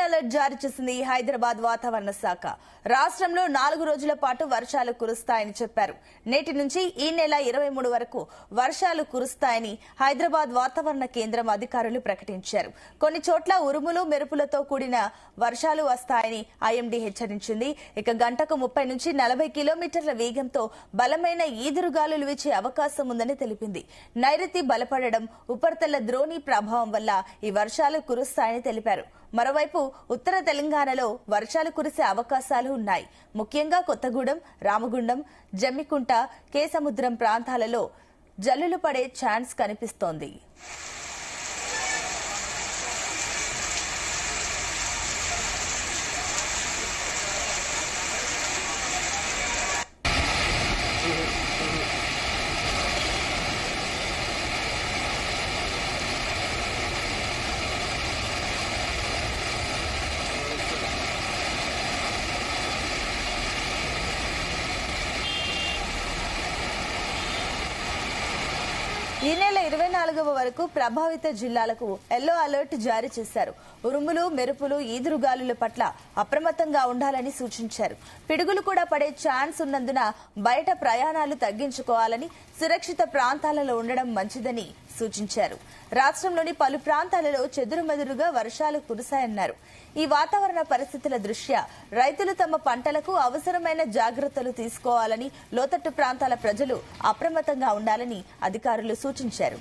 Alert జారీ చేసింది హైదరాబాద్ వాతావరణ శాఖ. రాష్ట్రంలో 4 రోజుల పాటు వర్షాలు కురుస్తాయని చెప్పారు. నేటి నుంచి ఈ నెల 23 వరకు వర్షాలు కురుస్తాయని హైదరాబాద్ వాతావరణ కేంద్రం అధికారులు ప్రకటించారు. కొన్ని చోట్ల ఉరుములు మెరుపులతో కూడిన వర్షాలు వస్తాయని ఐఎండీ హెచ్చరించింది. ఇక గంటకు 30 నుంచి 40 కిలోమీటర్ల వేగంతో బలమైన ఈదురుగాలులు వీచే అవకాశం ఉందని తెలిపింది. నైరుతి బలపడడం, ఉపరితల ద్రోణి ప్రభావం వల్ల ఈ వర్షాలు కురుస్తాయని తెలిపారు. మరోవైపు ఉత్తర తెలంగాణలో వర్షాలు కురిసే అవకాశాలు ఉన్నాయి. ముఖ్యంగా కొత్తగూడెం, రామగుండం, జమ్మికుంట, కేసముద్రం ప్రాంతాలలో జల్లులు పడే ఛాన్స్ కనిపిస్తోంది. ఈ నెల 24వ వరకు ప్రభావిత జిల్లాలకు ఎల్లో అలర్ట్ జారీ చేశారు. ఉరుములు, మెరుపులు, ఈదురుగాలుల పట్ల అప్రమత్తంగా ఉండాలని సూచించారు. పిడుగులు కూడా పడే ఛాన్స్ ఉన్నందున బయట ప్రయాణాలు తగ్గించుకోవాలని, సురక్షిత ప్రాంతాలలో ఉండడం మంచిదని సూచించారు. రాష్ట్రంలోని పలు ప్రాంతాలలో చెదురుమెదురుగా వర్షాలు కురిశాయన్నారు. ఈ వాతావరణ పరిస్థితుల దృష్ట్యా రైతులు తమ పంటలకు అవసరమైన జాగ్రత్తలు తీసుకోవాలని, లోతట్టు ప్రాంతాల ప్రజలు అప్రమత్తంగా ఉండాలని అధికారులు సూచించారు.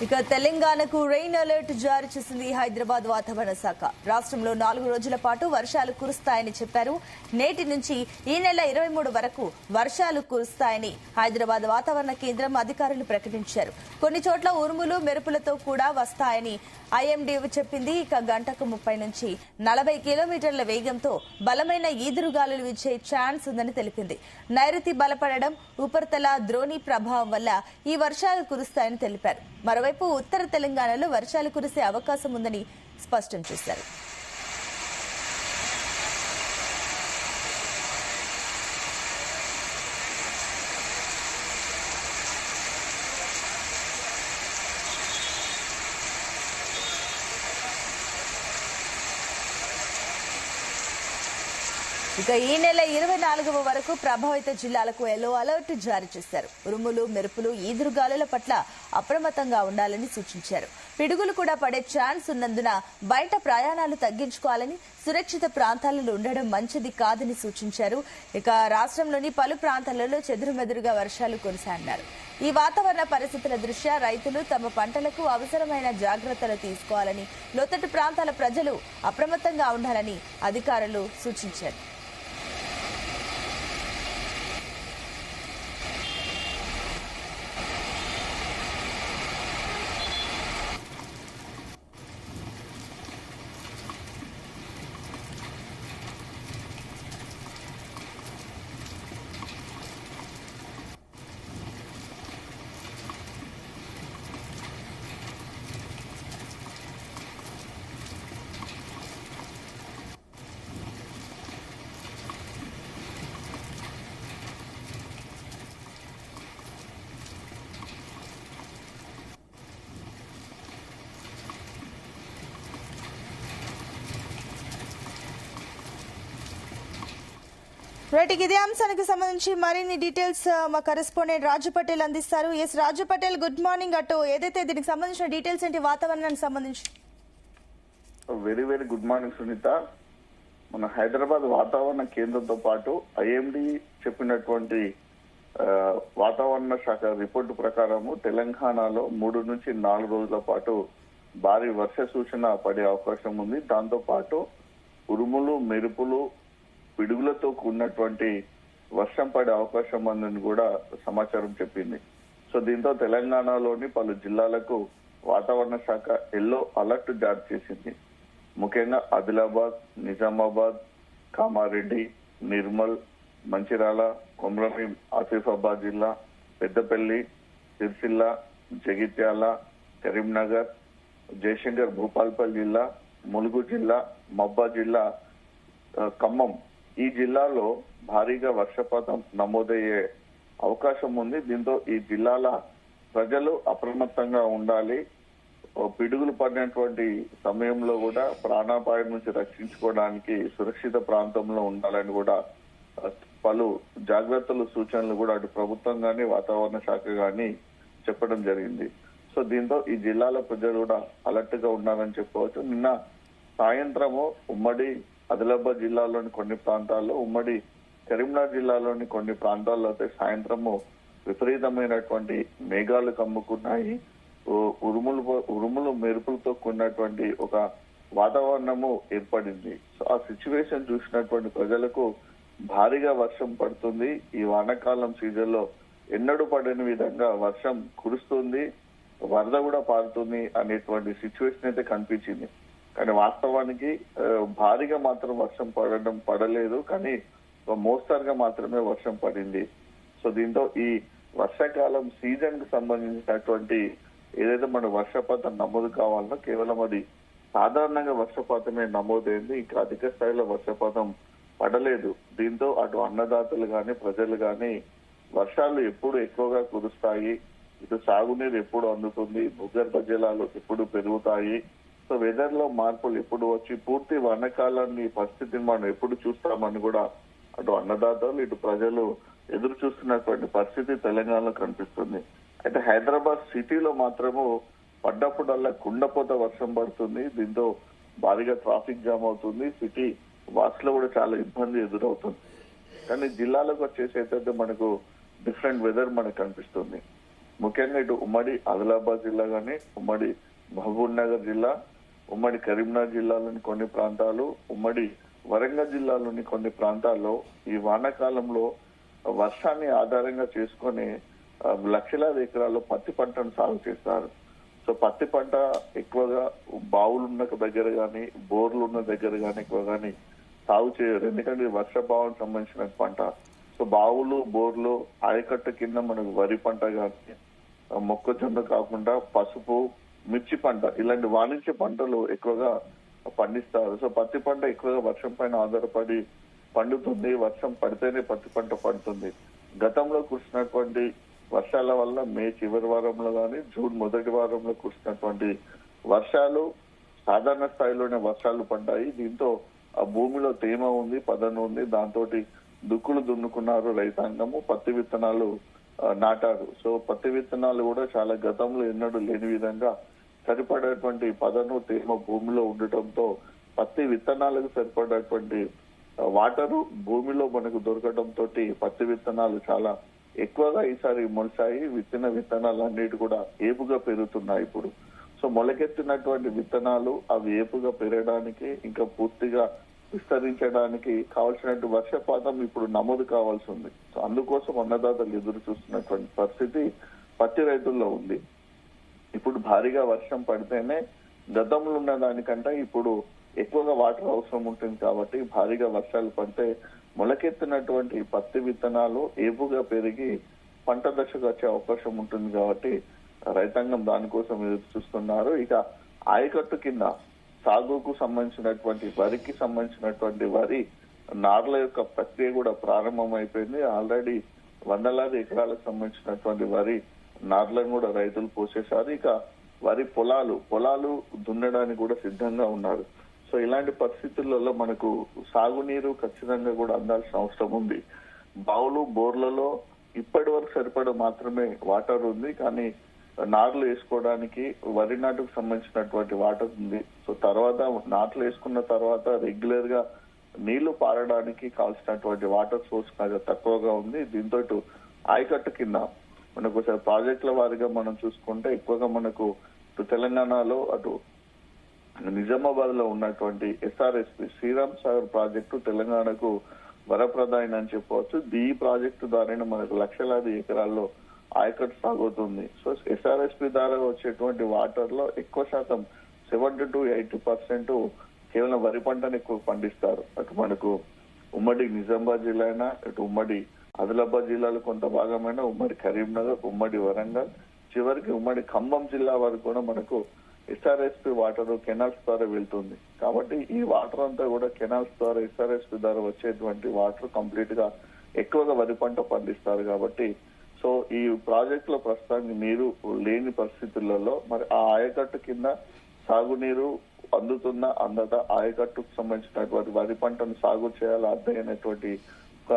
ఇక తెలంగాణకు రెయిన్ అలర్ట్ జారీ చేసింది హైదరాబాద్ వాతావరణ శాఖ. రాష్ట్రంలో 4 రోజుల పాటు వర్షాలు కురుస్తాయని చెప్పారు. నేటి నుంచి ఈ నెల 23 వరకు వర్షాలు కురుస్తాయని హైదరాబాద్ వాతావరణ కేంద్రం అధికారులు ప్రకటించారు. కొన్ని చోట్ల ఉరుములు, మెరుపులతో కూడా వస్తాయని ఐఎండీ చెప్పింది. ఇక గంటకు 30 నుంచి 40 కిలోమీటర్ల వేగంతో బలమైన ఈదురుగాలులు వీచే ఛాన్స్ ఉందని తెలిపింది. నైరుతి బలపడడం, ఉపరితల ద్రోణి ప్రభావం వల్ల ఈ వర్షాలు కురుస్తాయని తెలిపారు. మరోవైపు ఉత్తర తెలంగాణలో వర్షాలు కురిసే అవకాశం ఉందని స్పష్టం చేశారు. ఇక ఈ నెల 24వ వరకు ప్రభావిత జిల్లాలకు ఎల్లో అలర్ట్ జారీ చేశారు. ఉరుములు, మెరుపులు, ఈదురుగాలుల పట్ల అప్రమత్తంగా ఉండాలని సూచించారు. పిడుగులు కూడా పడే ఛాన్స్ ఉన్నందున బయట ప్రయాణాలు తగ్గించుకోవాలని, సురక్షిత ప్రాంతాలలో ఉండడం మంచిది కాదని సూచించారు. ఇక రాష్ట్రంలోని పలు ప్రాంతాలలో చెదురుమెదురుగా వర్షాలు కురిశాయన్నారు. ఈ వాతావరణ పరిస్థితుల దృష్ట్యా రైతులు తమ పంటలకు అవసరమైన జాగ్రత్తలు తీసుకోవాలని, లోతట్టు ప్రాంతాల ప్రజలు అప్రమత్తంగా ఉండాలని అధికారులు సూచించారు. రైట్, ఇదే అంశానికి సంబంధించి మరిన్ని డీటెయిల్స్ మా కరెస్పాండెంట్ రాజు పటేల్ అందిస్తారు. Yes Raju Patel, good morning. అటు ఏదైతే దీనికి సంబంధించిన డీటెయిల్స్ ఏంటి వాతావరణానికి సంబంధించి? Very very good morning Sunitha. మన హైదరాబాద్ వాతావరణ కేంద్రంతో పాటు ఐఎండీ చెప్పినటువంటి వాతావరణ శాఖ రిపోర్టు ప్రకారము తెలంగాణలో 3 నుంచి 4 రోజుల పాటు భారీ వర్ష సూచన పడే అవకాశం ఉంది. దాంతో పాటు ఉరుములు, మెరుపులు, పిడుగులతో కూడినటువంటి వర్షం పడే అవకాశం ఉందని కూడా సమాచారం చెప్పింది. సో దీంతో తెలంగాణలోని పలు జిల్లాలకు వాతావరణ శాఖ ఎల్లో అలర్ట్ జారీ చేసింది. ముఖ్యంగా ఆదిలాబాద్, నిజామాబాద్, కామారెడ్డి, నిర్మల్, మంచిర్యాల, కొమరంభీం, ఆసిఫాబాద్ జిల్లా, పెద్దపల్లి, సిరిసిల్ల, జగిత్యాల, కరీంనగర్, జయశంకర్ భూపాల్పల్లి జిల్లా, ములుగు జిల్లా, మబ్బా జిల్లా, ఖమ్మం ఈ జిల్లాలో భారీగా వర్షపాతం నమోదయ్యే అవకాశం ఉంది. దీంతో ఈ జిల్లాల ప్రజలు అప్రమత్తంగా ఉండాలి. పిడుగులు పడినటువంటి సమయంలో కూడా ప్రాణాపాయం నుంచి రక్షించుకోవడానికి సురక్షిత ప్రాంతంలో ఉండాలని కూడా పలు జాగ్రత్తలు సూచనలు కూడా అటు ప్రభుత్వం గాని వాతావరణ శాఖ గాని చెప్పడం జరిగింది. సో దీంతో ఈ జిల్లాల ప్రజలు కూడా అలర్ట్ గా ఉన్నారని చెప్పవచ్చు. నిన్న సాయంత్రము ఉమ్మడి ఆదిలాబాద్ జిల్లాలోని కొన్ని ప్రాంతాల్లో, ఉమ్మడి కరీంనగర్ జిల్లాలోని కొన్ని ప్రాంతాల్లో అయితే సాయంత్రము విపరీతమైనటువంటి మేఘాలు కమ్ముకున్నాయి. ఉరుములు మెరుపులతో కూడినటువంటి ఒక వాతావరణము ఏర్పడింది. సో ఆ సిచ్యువేషన్ చూసినటువంటి ప్రజలకు భారీగా వర్షం పడుతుంది. ఈ వానాకాలం సీజన్ లో ఎన్నడూ పడని విధంగా వర్షం కురుస్తుంది, వరద కూడా పారుతుంది అనేటువంటి సిచ్యువేషన్ అయితే కనిపించింది. కానీ వాస్తవానికి భారీగా మాత్రం వర్షం పడలేదు, కానీ మోస్తరుగా మాత్రమే వర్షం పడింది. సో దీంతో ఈ వర్షాకాలం సీజన్ కు సంబంధించినటువంటి ఏదైతే మన వర్షపాతం నమోదు కావాలనో కేవలం అది సాధారణంగా వర్షపాతమే నమోదైంది. ఇంకా అధిక స్థాయిలో వర్షపాతం పడలేదు. దీంతో అటు అన్నదాతలు గాని ప్రజలు గాని వర్షాలు ఎప్పుడు ఎక్కువగా కురుస్తాయి, ఇటు సాగునీరు ఎప్పుడు అందుతుంది, భూగర్భ జలాలు ఎప్పుడు పెరుగుతాయి, సో వెదర్ లో మార్పులు ఎప్పుడు వచ్చి పూర్తి వానాకాలాన్ని పరిస్థితిని మనం ఎప్పుడు చూస్తామని కూడా అటు అన్నదాతలు ఇటు ప్రజలు ఎదురు చూస్తున్నటువంటి పరిస్థితి తెలంగాణలో కనిపిస్తుంది. అయితే హైదరాబాద్ సిటీలో మాత్రము పడ్డప్పుడల్లా కుండపోత వర్షం పడుతుంది. దీంతో భారీగా ట్రాఫిక్ జామ్ అవుతుంది. సిటీ వాసులో కూడా చాలా ఇబ్బంది ఎదురవుతుంది. కానీ జిల్లాలకు వచ్చేసైతే మనకు డిఫరెంట్ వెదర్ మనకు కనిపిస్తుంది. ముఖ్యంగా ఇటు ఉమ్మడి ఆదిలాబాద్ జిల్లా కానీ, ఉమ్మడి మహబూబ్ నగర్ జిల్లా, ఉమ్మడి కరీంనగర్ జిల్లాలోని కొన్ని ప్రాంతాలు, ఉమ్మడి వరంగల్ జిల్లాలోని కొన్ని ప్రాంతాల్లో ఈ వానాకాలంలో వర్షాన్ని ఆధారంగా చేసుకొని లక్షలాది ఎకరాల్లో పత్తి పంటను సాగు చేస్తారు. సో పత్తి పంట ఎక్కువగా బావులు ఉన్న దగ్గర కానీ, బోర్లు ఉన్న దగ్గర కానీ ఎక్కువ కానీ సాగు చేయరు. ఎందుకంటే వర్షాభావం సంబంధించిన పంట. సో బావులు, బోర్లు, ఆయకట్టు కింద మనకు వరి పంట కానీ, మొక్కజొన్న కాకుండా పసుపు, మిర్చి పంట ఇలాంటి వాణిజ్య పంటలు ఎక్కువగా పండిస్తారు. సో పత్తి పంట ఎక్కువగా వర్షం పైన ఆధారపడి పండుతుంది. వర్షం పడితేనే పత్తి పంట పండుతుంది. గతంలో కురిసినటువంటి వర్షాల వల్ల మే చివరి వారంలో కానీ, జూన్ మొదటి వారంలో కురిసినటువంటి వర్షాలు సాధారణ స్థాయిలోనే వర్షాలు పడ్డాయి. దీంతో ఆ భూమిలో తేమ ఉంది, పదను ఉంది. దాంతో దుక్కులు దున్నుకున్నారు రైతాంగము, పత్తి విత్తనాలు నాటారు. సో పత్తి విత్తనాలు కూడా చాలా గతంలో ఎన్నడూ లేని విధంగా సరిపడేటువంటి పదను, తేమ భూమిలో ఉండటంతో పత్తి విత్తనాలకు సరిపడేటువంటి వాటరు భూమిలో మనకు దొరకడంతో పత్తి విత్తనాలు చాలా ఎక్కువగా ఈసారి మొలిచాయి. విత్తనాలు అన్నిటి కూడా ఏపుగా పెరుగుతున్నాయి ఇప్పుడు. సో మొలకెత్తినటువంటి విత్తనాలు అవి ఏపుగా పెరగడానికి, ఇంకా పూర్తిగా విస్తరించడానికి కావాల్సినటువంటి వర్షపాతం ఇప్పుడు నమోదు కావాల్సి ఉంది. సో అందుకోసం అన్నదాతలు ఎదురు చూస్తున్నటువంటి పరిస్థితి పత్తి రైతుల్లో ఉంది. ఇప్పుడు భారీగా వర్షం పడితేనే గతంలో ఉన్న దానికంటే ఇప్పుడు ఎక్కువగా వాటర్ అవసరం ఉంటుంది. కాబట్టి భారీగా వర్షాలు పడితే మొలకెత్తినటువంటి పత్తి విత్తనాలు ఏపుగా పెరిగి పంట దశకు వచ్చే అవకాశం ఉంటుంది. కాబట్టి రైతాంగం దానికోసం ఎదురు చూస్తున్నారు. ఇక ఆయకట్టు కింద సాగుకు సంబంధించినటువంటి వరికి సంబంధించినటువంటి వరి నార్ల యొక్క ప్రక్రియ కూడా ప్రారంభమైపోయింది. ఆల్రెడీ వందలాది ఎకరాలకు సంబంధించినటువంటి వరి నార్లను కూడా రైతులు పోసేశారు. ఇక వరి పొలాలు దున్నడానికి కూడా సిద్ధంగా ఉన్నారు. సో ఇలాంటి పరిస్థితులలో మనకు సాగునీరు ఖచ్చితంగా కూడా అందాల్సిన అవసరం ఉంది. బావులు, బోర్లలో ఇప్పటి వరకు సరిపడ మాత్రమే వాటర్ ఉంది. కానీ నార్లు వేసుకోవడానికి వరి నాటుకు సంబంధించినటువంటి వాటర్ ఉంది. సో తర్వాత నాట్లు వేసుకున్న తర్వాత రెగ్యులర్ గా నీళ్లు పారడానికి కావాల్సినటువంటి వాటర్ సోర్స్ తక్కువగా ఉంది. దీంతో ఇటు ఆయకట్టు కింద మనకు ప్రాజెక్టుల వారిగా మనం చూసుకుంటే ఎక్కువగా మనకు ఇటు తెలంగాణలో అటు నిజామాబాద్ లో ఉన్నటువంటి ఎస్ఆర్ఎస్పి శ్రీరామ్ సాగర్ ప్రాజెక్టు తెలంగాణకు వరప్రదాయం అని చెప్పవచ్చు. ఈ ప్రాజెక్టు ద్వారా మనకు లక్షలాది ఎకరాల్లో ఆయకట్టు సాగుతుంది. సో ఎస్ఆర్ఎస్పి ద్వారా వచ్చేటువంటి వాటర్ లో ఎక్కువ శాతం 70 to 80% కేవలం వరి పంటను ఎక్కువ పండిస్తారు. అటు మనకు ఉమ్మడి నిజామాబాద్ జిల్లా అయినా, ఇటు ఉమ్మడి ఆదిలాబాద్ జిల్లాలో కొంత భాగమైన ఉమ్మడి కరీంనగర్, ఉమ్మడి వరంగల్, చివరికి ఉమ్మడి ఖమ్మం జిల్లా వరకు కూడా మనకు ఎస్ఆర్ఎస్పి వాటర్ కెనాల్స్ ద్వారా వెళ్తుంది. కాబట్టి ఈ వాటర్ అంతా కూడా కెనాల్స్ ద్వారా ఎస్ఆర్ఎస్పి ద్వారా వచ్చేటువంటి వాటర్ కంప్లీట్ గా ఎక్కువగా వరి పంట పండిస్తారు. కాబట్టి సో ఈ ప్రాజెక్ట్ లో ప్రస్తుతానికి నీరు లేని పరిస్థితులలో మరి ఆ ఆయకట్టు కింద సాగునీరు అందట ఆయకట్టుకు సంబంధించినటువంటి వరి పంటను సాగు చేయాలి అద్దైనటువంటి ఒక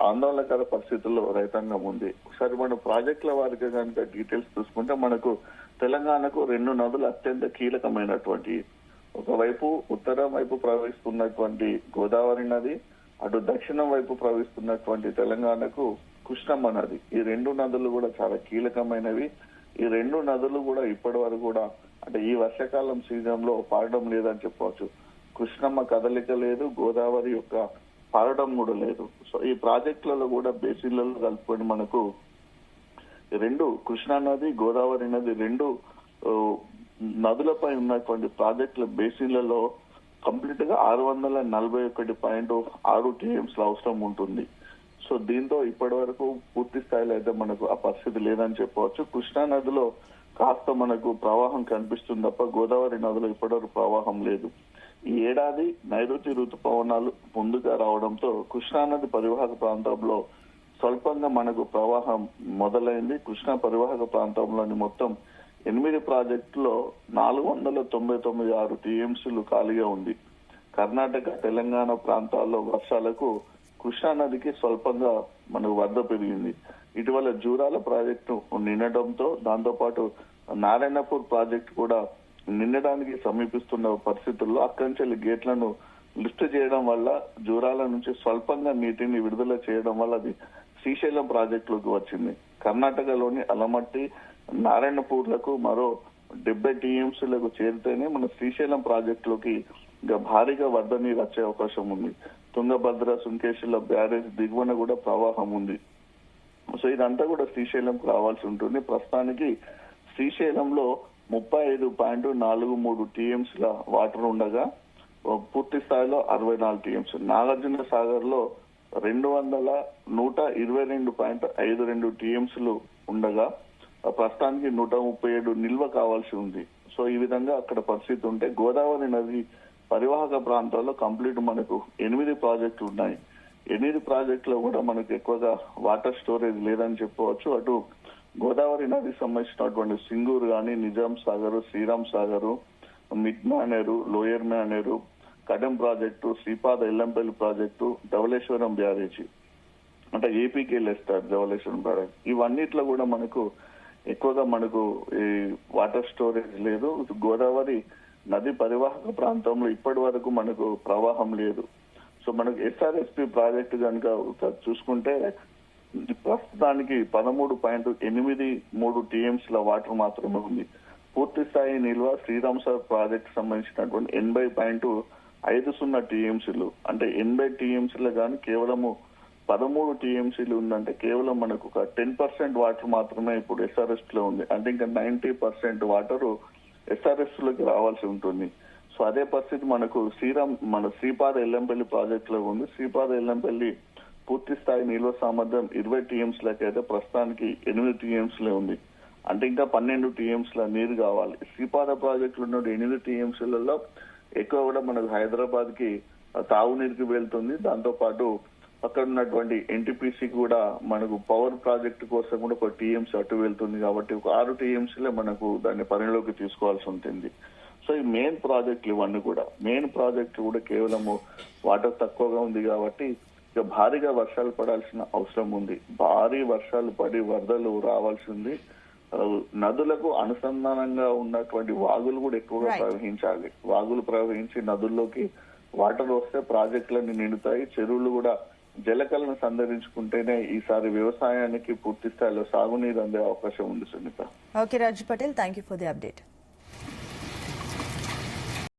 ఆందోళనకర పరిస్థితుల్లో రైతాంగం ఉంది. ఒకసారి మనం ప్రాజెక్టుల వారికి కనుక డీటెయిల్స్ చూసుకుంటే మనకు తెలంగాణకు 2 నదులు అత్యంత కీలకమైనటువంటి, ఒకవైపు ఉత్తరం వైపు ప్రవహిస్తున్నటువంటి గోదావరి నది, అటు దక్షిణం వైపు ప్రవహిస్తున్నటువంటి తెలంగాణకు కృష్ణమ్మ నది. ఈ 2 నదులు కూడా చాలా కీలకమైనవి. ఈ 2 నదులు కూడా ఇప్పటి వరకు కూడా అంటే ఈ వర్షాకాలం సీజన్ లో పారడం లేదని చెప్పవచ్చు. కృష్ణమ్మ కదలిక లేదు, గోదావరి యొక్క పారడం కూడా లేదు. సో ఈ ప్రాజెక్టులలో కూడా బేసిన్లలో కలుపుకొని మనకు 2 కృష్ణా నది, గోదావరి నది 2 నదులపై ఉన్నటువంటి ప్రాజెక్టుల బేసిన్లలో కంప్లీట్ గా 641.6 టీఎంస్ అవసరం ఉంటుంది. సో దీంతో ఇప్పటి వరకు పూర్తి స్థాయిలో అయితే మనకు ఆ పరిస్థితి లేదని చెప్పవచ్చు. కృష్ణా నదిలో కాస్త మనకు ప్రవాహం కనిపిస్తుంది తప్ప గోదావరి నదిలో ఇప్పటివరకు ప్రవాహం లేదు. ఈ ఏడాది నైరుతి ఋతుపవనాలు ముందుగా రావడంతో కృష్ణా నది పరివాహక ప్రాంతంలో స్వల్పంగా మనకు ప్రవాహం మొదలైంది. కృష్ణా పరివాహక ప్రాంతంలోని మొత్తం 8 ప్రాజెక్టులో 499.6 టీఎంసీలు ఖాళీగా ఉంది. కర్ణాటక, తెలంగాణ ప్రాంతాల్లో వర్షాలకు కృష్ణా నదికి స్వల్పంగా మనకు వరద పెరిగింది. ఇటీవల జూరాల ప్రాజెక్టు నిండడంతో దాంతోపాటు నారాయణపూర్ ప్రాజెక్టు కూడా నిండడానికి సమీపిస్తున్న పరిస్థితుల్లో అక్కడి నుంచి గేట్లను లిఫ్ట్ చేయడం వల్ల జూరాల నుంచి స్వల్పంగా నీటిని విడుదల చేయడం వల్ల అది శ్రీశైలం ప్రాజెక్టులోకి వచ్చింది. కర్ణాటకలోని అలమట్టి, నారాయణపూర్లకు మరో 70 టీఎంసీలకు చేరితేనే మన శ్రీశైలం ప్రాజెక్టులోకి ఇంకా భారీగా వరద నీరు వచ్చే అవకాశం ఉంది. తుంగభద్ర, సుంకేశ్వర బ్యారేజ్ దిగువన కూడా ప్రవాహం ఉంది. సో ఇదంతా కూడా శ్రీశైలంకు రావాల్సి ఉంటుంది. ప్రస్తుతానికి శ్రీశైలంలో 35.43 టీఎంసీల వాటర్ ఉండగా పూర్తి స్థాయిలో 64 టీఎంసీ. నాగార్జున సాగర్ లో 122.52 టీఎంసీలు ఉండగా ప్రస్తుతానికి 137 నిల్వ కావాల్సి ఉంది. సో ఈ విధంగా అక్కడ పరిస్థితి ఉంటే గోదావరి నది పరివాహక ప్రాంతాల్లో కంప్లీట్ మనకు 8 ప్రాజెక్టులు ఉన్నాయి. 8 ప్రాజెక్టులో కూడా మనకు ఎక్కువగా వాటర్ స్టోరేజ్ లేదని చెప్పవచ్చు. అటు గోదావరి నదికి సంబంధించినటువంటి సింగూరు గాని, Nizam Sagar, Sriram Sagar, mid Manair, lower Manair, Kadem project, Sripada Yellampalli project, Dowleswaram barrage అంటే ఏపీకి వెళ్ళేస్తారు ధవళేశ్వరం బ్యారేజ్. ఇవన్నిట్లో కూడా మనకు ఎక్కువగా మనకు ఈ వాటర్ స్టోరేజ్ లేదు. గోదావరి నది పరివాహక ప్రాంతంలో ఇప్పటి వరకు మనకు ప్రవాహం లేదు. సో మనకు ఎస్ఆర్ఎస్పి ప్రాజెక్టు కనుక చూసుకుంటే ప్రస్తుతానికి 13.83 టీఎంసీల వాటర్ మాత్రమే ఉంది. పూర్తి స్థాయి నిల్వ శ్రీరామ్ సార్ ప్రాజెక్టు సంబంధించినటువంటి 80.50 టీఎంసీలు అంటే 80 టీఎంసీలు కానీ కేవలము 13 టీఎంసీలు ఉందంటే కేవలం మనకు ఒక 10% వాటర్ మాత్రమే ఇప్పుడు ఎస్ఆర్ఎస్ లో ఉంది. అంటే ఇంకా 90% వాటర్ ఎస్ఆర్ఎస్ లోకి రావాల్సి ఉంటుంది. సో అదే పరిస్థితి మనకు మన శ్రీపాద ఎల్లంపల్లి ప్రాజెక్ట్ లో ఉంది. శ్రీపాద ఎల్లంపల్లి పూర్తి స్థాయి నిల్వ సామర్థ్యం 20 టీఎంసీలకి అయితే ప్రస్తుతానికి 8 టీఎంసీలే ఉంది. అంటే ఇంకా 12 టీఎంసీల నీరు కావాలి. శ్రీపాద ప్రాజెక్టులు ఉన్న 8 టీఎంసీలలో ఎక్కువ కూడా మనకు హైదరాబాద్ కి తాగునీరుకి వెళ్తుంది. దాంతో పాటు అక్కడ ఉన్నటువంటి ఎన్టీపీసీ కూడా మనకు పవర్ ప్రాజెక్టు కోసం కూడా ఒక టీఎంసీ అటు వెళ్తుంది. కాబట్టి ఒక 6 టీఎంసీలే మనకు దాన్ని పరిగణలోకి తీసుకోవాల్సి ఉంటుంది. సో ఈ మెయిన్ ప్రాజెక్టులు ఇవన్నీ కూడా కేవలము వాటర్ తక్కువగా ఉంది కాబట్టి ఇక భారీగా వర్షాలు పడాల్సిన అవసరం ఉంది. భారీ వర్షాలు పడి వరదలు రావాల్సి ఉంది. నదులకు అనుసంధానంగా ఉన్నటువంటి వాగులు కూడా ఎక్కువగా ప్రవహించాలి. వాగులు ప్రవహించి నదుల్లోకి వాటర్ వస్తే ప్రాజెక్టులన్నీ నిండుతాయి. చెరువులు కూడా జలకలను సందర్శించుకుంటేనే ఈసారి వ్యవసాయానికి పూర్తి స్థాయిలో సాగునీరు అందే అవకాశం ఉంది. Sunitha. Okay Raju Patel, thank you for the update.